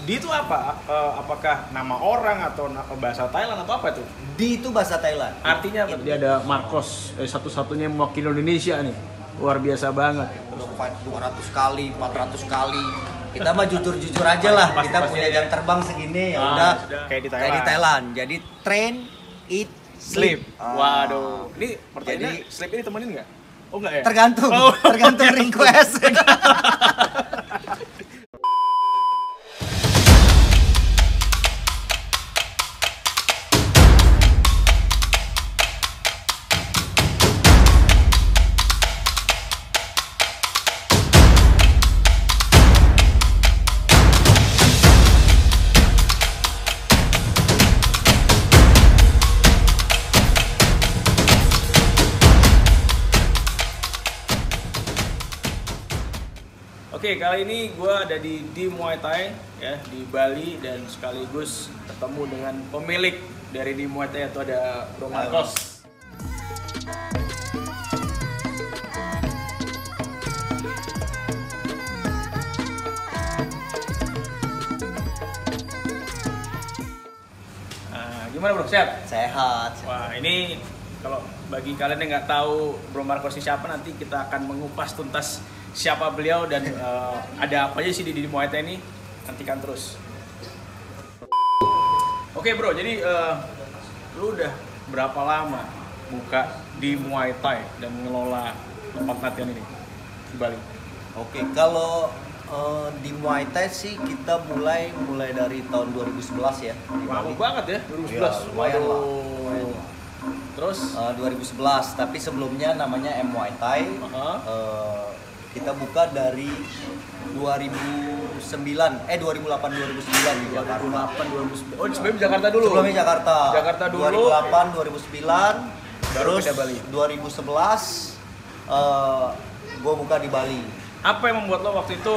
Di itu apa? Apakah nama orang atau bahasa Thailand atau apa itu? Di itu bahasa Thailand. Artinya apa? Dia ada Marcos, satu-satunya yang mewakili Indonesia nih. Luar biasa banget. Udah fight 200 kali, 400 kali. Kita mah jujur-jujur aja lah. Pasti- Kita pasti punya aja. jam terbang segini ya Ah, udah. sudah. Kayak di Kayak di Thailand. Jadi train, eat, sleep. Waduh. Ini pertanyaannya Jadi- sleep ini temenin nggak? Oh nggak ya? Tergantung, Oh, tergantung request. Oke, kali ini gue ada di Muay Thai ya di Bali dan sekaligus ketemu dengan pemilik dari di Muay Thai, yaitu ada Bro Marcos. Nah, gimana Bro? Sehat? Sehat. Wah, ini kalau bagi kalian yang nggak tahu Bro Marcos ini siapa, nanti kita akan mengupas tuntas siapa beliau dan ada apa aja sih di Muay Thai ini. Nantikan terus. Oke Bro, jadi lu udah berapa lama buka di Muay Thai dan ngelola tempat latihan ini di Bali? Oke, kalau di Muay Thai sih kita mulai dari tahun 2011 ya. Di Lama Bali. banget ya, 2011. Iya, lumayan lah. Waduh. Lumayan lah. Terus 2011, tapi sebelumnya namanya Muay Thai. Kita buka dari 2008 2009 di Jakarta. 2008 2009. Oh, sebelum Jakarta dulu. Sebelumnya Jakarta. Jakarta dulu. 2008 2009 Baru terus pindah Bali. 2011 gue buka di Bali. Apa yang membuat lo waktu itu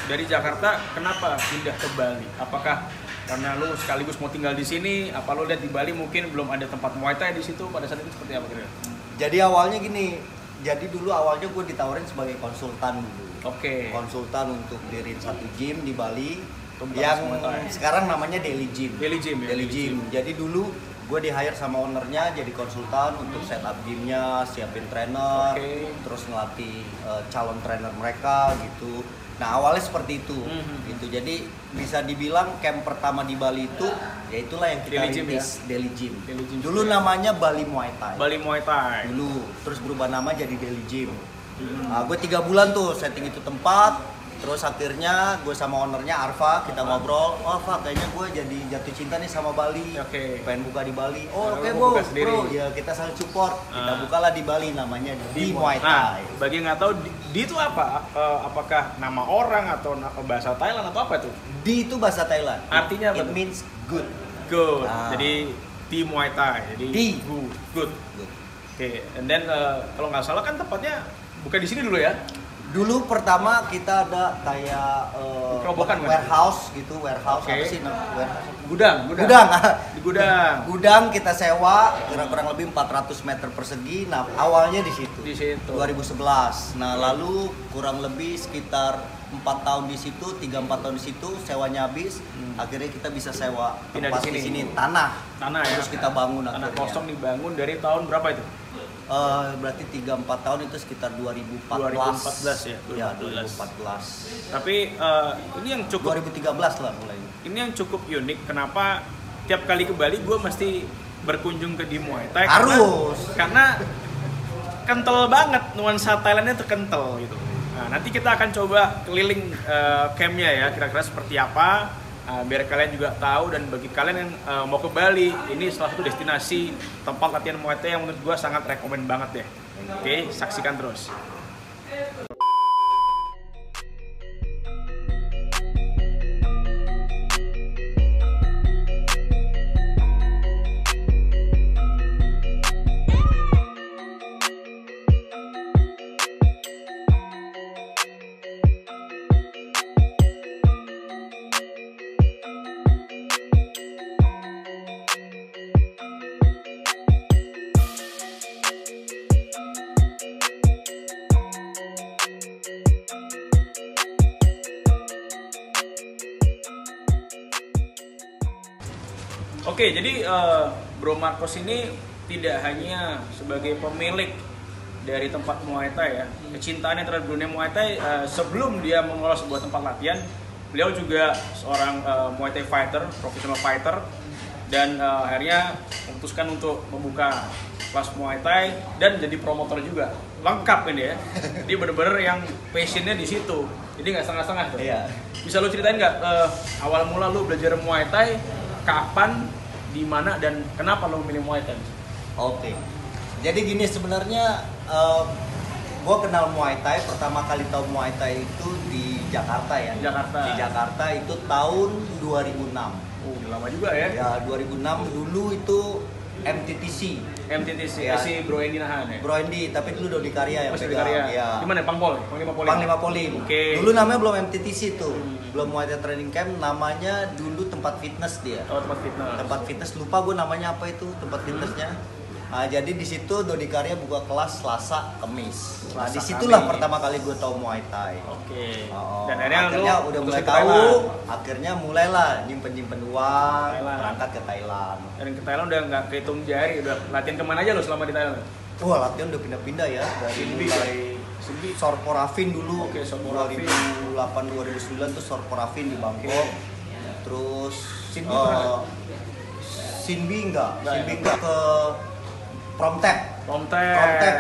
dari Jakarta kenapa pindah ke Bali? Apakah karena lo sekaligus mau tinggal di sini? Apa lo lihat di Bali mungkin belum ada tempat Muay Thai di situ pada saat itu, seperti apa kira-kira? Jadi awalnya gini, dulu awalnya gue ditawarin sebagai konsultan dulu. Oke. Konsultan untuk diriin satu gym di Bali Tempat yang Muay Thai. sekarang namanya Daily Gym. Daily Gym ya? Daily Gym. Jadi dulu gue di hire sama ownernya jadi konsultan untuk setup gymnya, siapin trainer, Oke. terus ngelatih calon trainer mereka gitu. Nah awalnya seperti itu, gitu. Jadi bisa dibilang camp pertama di Bali itu, ya itulah yang kita Daily Gym rintis, Daily Gym. Daily Gym Dulu juga. namanya Bali Muay Thai. Bali Muay Thai. Dulu, terus berubah nama jadi Daily Gym. Nah, gue 3 bulan tuh setting itu tempat, terus akhirnya gue sama ownernya Arfa kita ngobrol, oh Arfa kayaknya gue jadi jatuh cinta nih sama Bali, Oke. pengen buka di Bali. Oh Nah, oke lo bro, buka sendiri. ya kita saling support, kita Ah. bukalah di Bali namanya di Muay Nah, Thai. bagi yang nggak tahu di itu apa? Apakah nama orang atau bahasa Thailand atau apa itu? Di itu bahasa Thailand. Artinya apa It tuh? means good. Good. Ah. Jadi di Muay Thai. Jadi Di. good. Good. Good. Oke, and then kalau nggak salah kan tempatnya bukan di sini dulu ya? Dulu pertama kita ada kayak Kerobokan, kan? warehouse gitu, warehouse Oke. apa sih? Warehouse. Gudang. Gudang. Di gudang. Gudang kita sewa kurang lebih 400 meter persegi. Nah, awalnya di situ. Di situ. 2011. Nah, lalu kurang lebih sekitar 4 tahun di situ, 3-4 tahun di situ, sewanya habis. Akhirnya kita bisa sewa Pindah tempat di di sini. sini, tanah. Tanah ya. Terus kita bangun Tanah akhirnya. kosong dibangun dari tahun berapa itu? Berarti 3-4 tahun itu sekitar 2014. 2014 ya, Ya, 2014. 2014. Tapi ini yang cukup 2013 lah mulai. ini yang cukup unik. Kenapa tiap kali ke Bali gue mesti berkunjung ke di Muay Thai? Harus. Karena kental banget, nuansa Thailandnya terkental gitu. Nah, nanti kita akan coba keliling campnya ya, kira-kira seperti apa, biar kalian juga tahu. Dan bagi kalian yang mau ke Bali, ini salah satu destinasi tempat latihan Muay Thai yang menurut gue sangat rekomen banget ya. Oke, saksikan terus. Oke, jadi Bro Marcos ini tidak hanya sebagai pemilik dari tempat Muay Thai ya, kecintaannya terhadap dunia Muay Thai sebelum dia mengelola sebuah tempat latihan, beliau juga seorang Muay Thai fighter, professional fighter, dan akhirnya memutuskan untuk membuka kelas Muay Thai dan jadi promotor juga, lengkap ini ya. Jadi bener-bener yang passionnya di situ, jadi nggak setengah-setengah tuh. Iya. Bisa lu ceritain nggak awal mula lu belajar Muay Thai, kapan, di mana, dan kenapa lu milih Muay Thai? Oke. Jadi gini sebenarnya gue kenal Muay Thai, pertama kali tahu Muay Thai itu di Jakarta ya. Di Jakarta itu tahun 2006. Oh, udah lama juga ya. Ya 2006 dulu itu MTTC ya. Si Bro Endi Nahan ya. Bro Endi, tapi dulu Dodi Karya yang Mas Dodi pegang. Karya. Ya. Di mana Panglima Polim? Panglima Polim. Oke. Dulu namanya belum MTTC tuh. Belum Muay Thai Training Camp, namanya dulu tempat fitness dia. Oh, tempat fitness. Tempat fitness, lupa gue namanya apa itu tempat fitnessnya. Nah, jadi di situ Dodi Karya buka kelas Selasa, Kamis. Nah, disitulah pertama kali gue tahu Muay Thai. Oke. Oh, Dan akhirnya udah mulai tahu, akhirnya mulailah nyimpen uang, berangkat ke Thailand. Dan ke Thailand udah nggak kehitung jari, udah latihan kemana aja lo selama di Thailand? Wah, latihan udah pindah-pindah ya dari mulai Sorporafin dulu. Oke, Sorporafin. 2008 2009 tuh Sorporafin di Bangkok. Terus Sinbi enggak ke Promtep.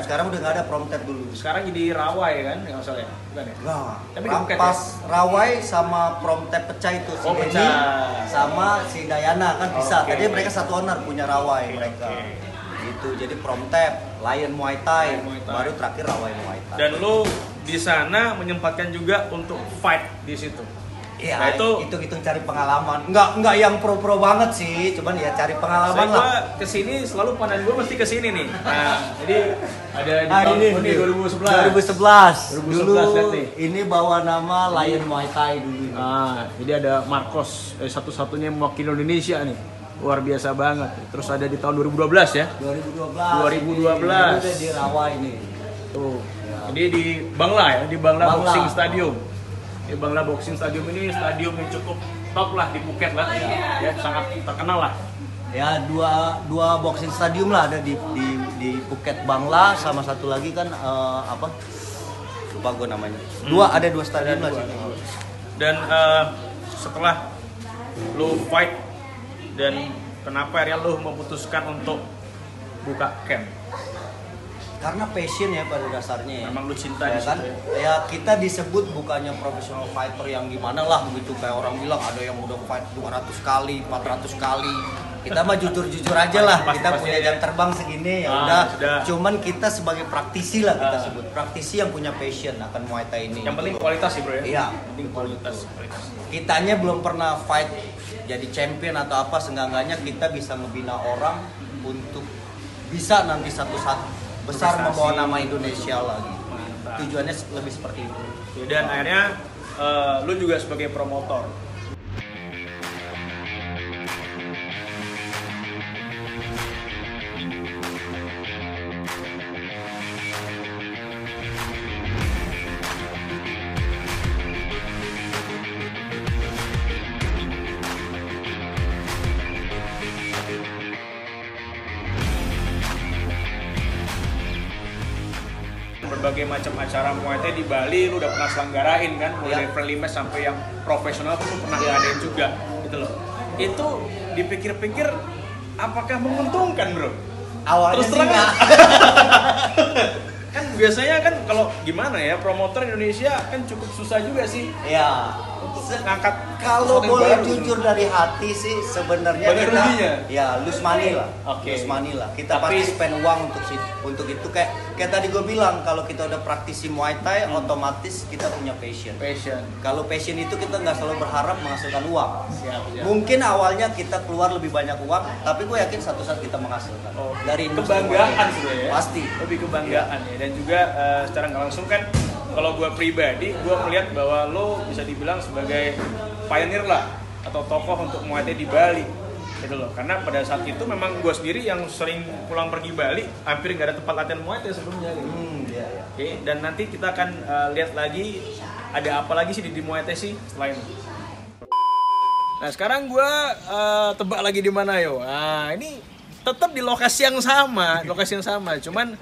Sekarang udah nggak ada Promtep dulu. Sekarang jadi Rawai kan, nggak salah ya? Bukan ya? Nah, tapi pas ya? Rawai sama Promtep pecah itu si Denny sama si Dayana kan bisa. Tadi mereka satu owner punya Rawai mereka. Gitu. Jadi Promtep, Lion Muay Thai, baru terakhir Rawai Muay Thai. Dan lu di sana menyempatkan juga untuk fight di situ. Iya, nah, itu hitung cari pengalaman. Enggak yang pro banget sih, cuman ya cari pengalaman lah. Gua kesini selalu pandangan gue mesti kesini nih. Nah, jadi ada di tahun ini 2011. Dulu ini bawa nama Lion Muay Thai dulu. Jadi ada Marcos, satu-satunya mewakili Indonesia nih. Luar biasa banget. Terus ada di tahun 2012 ya? 2012. Udah di Rawai ini. Tuh. Ya. Jadi di Bangla ya, di Bangla Boxing Stadium. Di Bangla Boxing Stadium ini stadium yang cukup top lah di Phuket lah, ya sangat terkenal lah. Ya dua boxing stadium lah ada di Phuket Bangla, sama satu lagi kan apa? Lupa gue namanya. Ada dua stadium lah sih. Dan setelah lo fight dan kenapa akhirnya lo memutuskan untuk buka camp? Karena passion ya pada dasarnya ya. Memang lu cinta ya di kan? situ Ya kita disebut bukannya professional fighter yang gimana lah begitu, kayak orang bilang ada yang udah fight 200 kali, 400 kali. Kita mah jujur-jujur aja lah. Kita punya jam terbang segini ya udah. Cuman kita sebagai praktisi lah kita sebut. Praktisi yang punya passion akan Muay Thai ini. Yang penting kualitas sih, Bro ya. Iya, penting kualitas. Kitanya belum pernah fight jadi champion atau apa, seenggaknya kita bisa ngebina orang untuk bisa nanti satu saat besar membawa nama Indonesia lagi. Mantap. Tujuannya lebih seperti itu. Dan akhirnya lu juga sebagai promotor. Berbagai macam acara Muay Thai di Bali lu udah pernah selenggarain kan, mulai dari friendly match sampai yang profesional pun lu pernah ngadain juga gitu loh. Itu dipikir-pikir apakah menguntungkan, Bro? Awalnya terus terang kan biasanya kan kalau gimana ya, promotor Indonesia kan cukup susah juga sih. Iya. Ngangkat kalau boleh jujur dari hati sih sebenarnya kita ya lose money lah. Lose money lah. Kita pasti spend uang untuk itu kayak tadi gue bilang, kalau kita udah praktisi Muay Thai otomatis kita punya passion. Kalau passion itu kita nggak selalu berharap menghasilkan uang. Mungkin awalnya kita keluar lebih banyak uang, tapi gue yakin satu saat kita menghasilkan. Dari kebanggaan sebenarnya. Pasti. Lebih kebanggaan ya. Dan juga secara nggak langsung kan, kalau gue pribadi, gue melihat bahwa lo bisa dibilang sebagai pioneer lah atau tokoh untuk Muay Thai di Bali gitu loh. Karena pada saat itu memang gue sendiri yang sering pulang pergi Bali, hampir nggak ada tempat latihan Muay Thai sebelumnya gitu. Oke, dan nanti kita akan lihat lagi ada apa lagi sih di Muay Thai sih setelah ini. Nah sekarang gue tebak lagi di mana yo. Nah ini tetap di lokasi yang sama, Cuman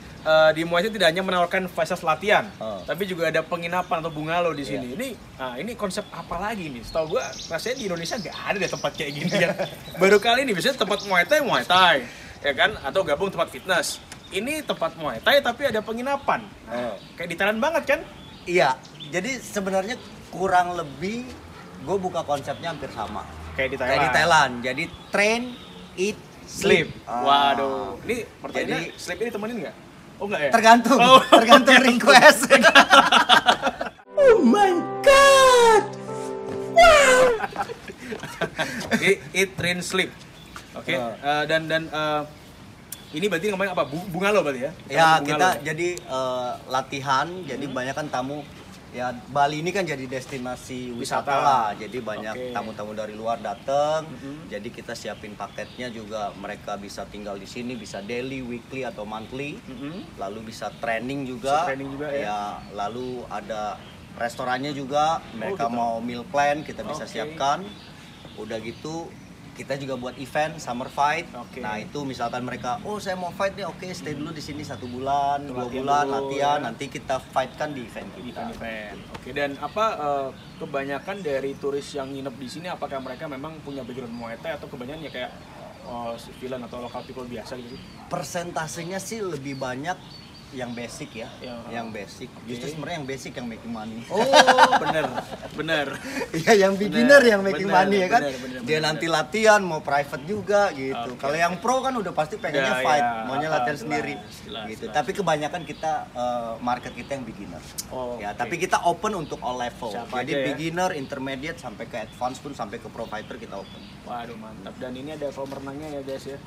di Muay Thai tidak hanya menawarkan fasilitas latihan, tapi juga ada penginapan atau bungalow di sini. Ini konsep apa lagi nih? Setahu gue rasanya di Indonesia nggak ada deh tempat kayak gini kan. Baru kali ini biasanya tempat Muay Thai, ya kan? Atau gabung tempat fitness. Ini tempat Muay Thai tapi ada penginapan. Kayak di Thailand banget kan? Iya. Jadi sebenarnya kurang lebih gue buka konsepnya hampir sama. Kayak di Thailand. Jadi train, eat, sleep. Waduh. Ini pertanyaannya sleep ini temenin nggak? Oh nggak ya? Tergantung request. Oh my god. Wow. Eat, train, sleep. Oke. Dan ini berarti namanya apa? Bungalow berarti ya? Ya kita jadi latihan. Jadi banyak kan tamu. Ya Bali ini kan jadi destinasi wisata lah, jadi banyak tamu-tamu dari luar datang. Jadi kita siapin paketnya juga, mereka bisa tinggal di sini, bisa daily, weekly atau monthly. Lalu bisa training juga. Ya. Lalu ada restorannya juga, mereka mau meal plan kita bisa siapkan. Udah gitu kita juga buat event summer fight. Nah itu misalkan mereka, saya mau fight nih, stay dulu di sini 1 bulan, 2 bulan latihan, nanti kita fight kan di event kita. Dan apa kebanyakan dari turis yang nginep di sini, apakah mereka memang punya background Muay Thai atau kebanyakan ya kayak civilian atau local people biasa gitu? Persentasenya sih lebih banyak yang basic ya, yang basic. Justru sebenarnya yang basic yang making money. Oh, bener. Iya, yang beginner yang making money ya kan. Dia nanti latihan mau private juga gitu. Kalau yang pro kan udah pasti pengennya fight, maunya latihan sendiri gitu. Tapi kebanyakan kita market kita yang beginner. Ya, tapi kita open untuk all level. Jadi beginner, intermediate sampai ke advance pun, sampai ke pro fighter kita open. Waduh, mantap. Dan ini ada kolam renangnya ya guys ya.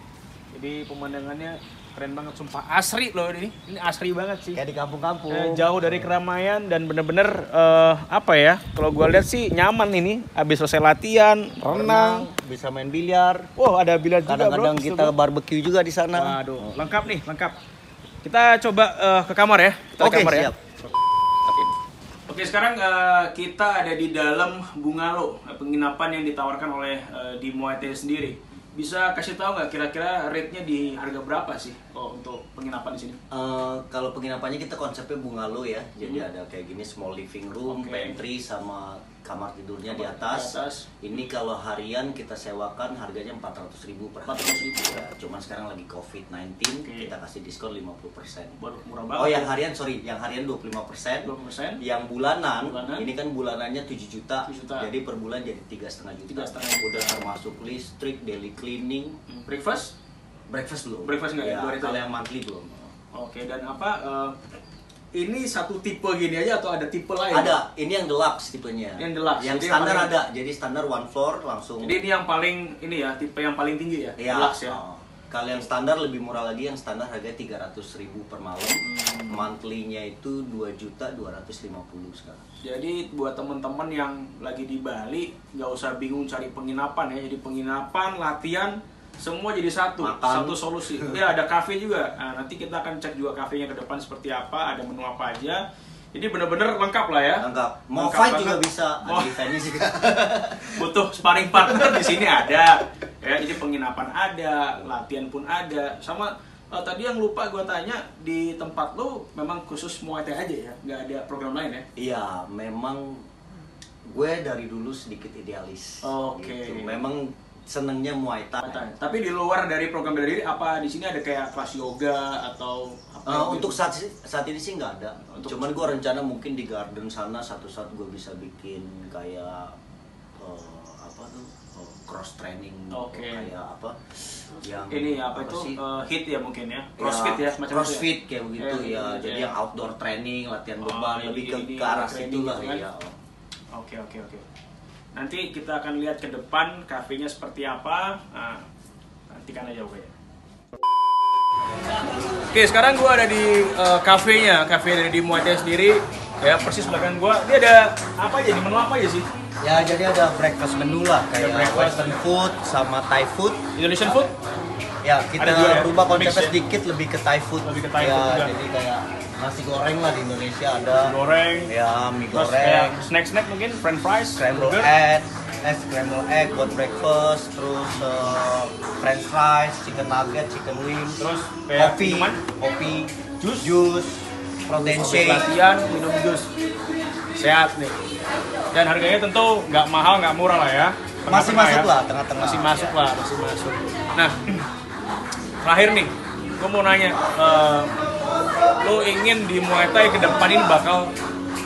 Jadi pemandangannya keren banget, sumpah asri loh ini asri banget sih. Kayak di kampung-kampung. Jauh dari keramaian dan bener-bener apa ya? Kalau gue lihat sih nyaman ini. Abis selesai latihan, renang, bisa main biliar. Ada biliar juga. Kadang-kadang kita barbecue juga di sana. Waduh, lengkap nih, lengkap. Kita coba ke kamar ya. Siap. Oke, sekarang kita ada di dalam bungalow, penginapan yang ditawarkan oleh di Muay Thai sendiri. Bisa kasih tahu nggak kira-kira rate-nya di harga berapa sih untuk penginapan di sini? Kalau penginapannya kita konsepnya bungalow ya, jadi ada kayak gini small living room, pantry sama kamar tidurnya di atas. Ini kalau harian kita sewakan harganya 400.000 per hari. 400.000. Ya, cuman sekarang lagi COVID-19 kita kasih diskon 50%. Murah banget. Yang harian 25%. Yang bulanan, ini kan bulanannya 7 juta. Jadi per bulan jadi 3,5 juta. Udah termasuk listrik, daily cleaning, breakfast belum. Breakfast nggak ya? Kalau yang monthly belum. Oke, dan apa? Ini satu tipe gini aja atau ada tipe lain? Ada, ini yang deluxe tipenya. Yang standar ada, jadi standar one floor langsung. Jadi ini yang paling tipe yang paling tinggi ya? Deluxe ya. Kalau yang standar lebih murah lagi, yang standar harganya 300.000 per malam. Monthly-nya itu 2.250.000 sekarang. Jadi buat teman-teman yang lagi di Bali, nggak usah bingung cari penginapan ya. Jadi penginapan, latihan, semua jadi satu solusi. Ya ada kafe juga. Nah, nanti kita akan cek juga kafenya ke depan seperti apa, ada menu apa aja. Jadi bener-bener lengkap lah ya. Lengkap. Mau fight juga bisa. Ada eventnya juga. Butuh sparring partner di sini ada. Ya, jadi penginapan ada, latihan pun ada. Sama tadi yang lupa gue tanya, di tempat lo memang khusus Muay Thai aja ya? Nggak ada program lain ya? Iya, memang gue dari dulu sedikit idealis. Gitu. Memang senengnya Muay Thai. Tapi di luar dari program bela diri, apa di sini ada kayak kelas yoga atau apa? Untuk saat ini sih nggak ada. Cuman gue rencana mungkin di garden sana satu saat gue bisa bikin kayak cross training, kayak apa? Yang ini apa itu hit ya mungkin ya? Crossfit ya, semacam crossfit kayak begitu ya. Jadi yang outdoor training, latihan beban, lebih ke arah situ lah ya. Oke. Nanti kita akan lihat ke depan kafenya seperti apa. Nah, nantikan aja gue ya. Oke, sekarang gue ada di kafenya, kafe dari di Muay Thai sendiri. Ya, persis belakang gue. Ini ada apa aja? Di menu apa aja sih? Ya, jadi ada breakfast menu lah, kayak western food sama Thai food. Indonesian food? Ya, kita rubah konsepnya sedikit lebih ke Thai food. Ya, jadi kayak nasi goreng lah di Indonesia ada. Nasi goreng. Ya, mie goreng. Snack mungkin, french fries, scrambled egg. scramble egg buat breakfast, terus french fries, chicken nugget, chicken wings, terus kopi, jus, protein shake. Latihan, minum jus. Sehat nih. Dan harganya tentu nggak mahal, nggak murah lah ya. Masih masuk lah, tengah-tengah. Masih masuk. Nah, terakhir nih, gue mau nanya, lo ingin di Muay Thai ke depan ini bakal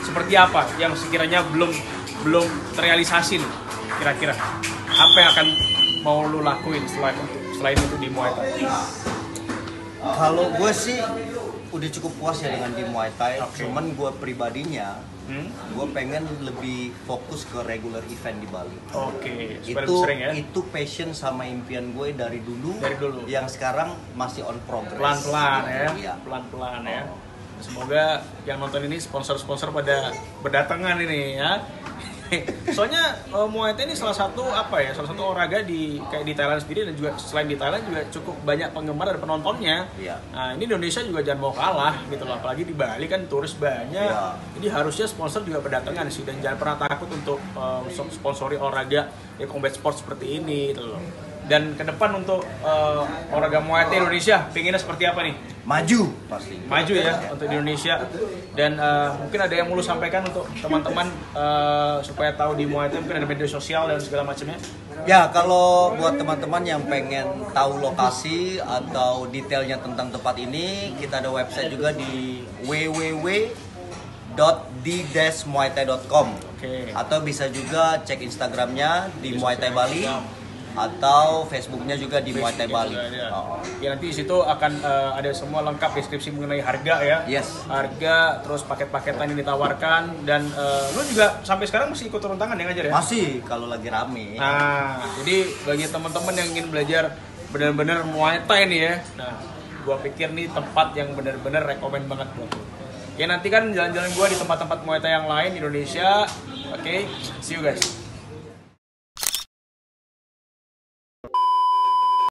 seperti apa? Yang sekiranya belum terrealisasi nih, kira-kira apa yang akan mau lo lakuin selain itu di Muay Thai? Kalau gue sih udah cukup puas ya dengan di Muay Thai. Cuman gue pribadinya gue pengen lebih fokus ke regular event di Bali. Sering ya? Itu passion sama impian gue dari dulu. Yang sekarang masih on progress. Pelan-pelan ya. Pelan-pelan ya. Semoga yang nonton ini sponsor-sponsor pada berdatangan ini ya. Soalnya Muay Thai ini salah satu olahraga di Thailand sendiri, dan juga selain di Thailand juga cukup banyak penggemar dan penontonnya. Nah, ini Indonesia juga jangan mau kalah gitu loh, apalagi di Bali kan turis banyak. Jadi harusnya sponsor juga berdatangan sih, dan jangan pernah takut untuk sponsori olahraga combat sport seperti ini gitu loh. Dan ke depan untuk olahraga Muay Thai Indonesia pinginnya seperti apa nih? Maju pasti. Maju ya untuk di Indonesia. Dan mungkin ada yang mau lu sampaikan untuk teman-teman supaya tahu di Muay Thai, mungkin ada media sosial dan segala macamnya. Ya, kalau buat teman-teman yang pengen tahu lokasi atau detailnya tentang tempat ini, kita ada website juga di www.d-muaythai.com. Atau bisa juga cek Instagramnya di Muay Thai Bali, atau Facebooknya juga di Muay Thai Bali. Ya, nanti di situ akan ada semua lengkap deskripsi mengenai harga ya. Harga, terus paket-paketan yang ditawarkan, dan lu juga sampai sekarang masih ikut turun tangan ya ngajar ya? Masih, kalau lagi rame. Nah, jadi bagi teman-teman yang ingin belajar benar-benar Muay Thai nih ya, nah gua pikir nih tempat yang benar-benar rekomen banget buat lu. Ya, nanti kan jalan-jalan gua di tempat-tempat Muay Thai yang lain di Indonesia. See you guys.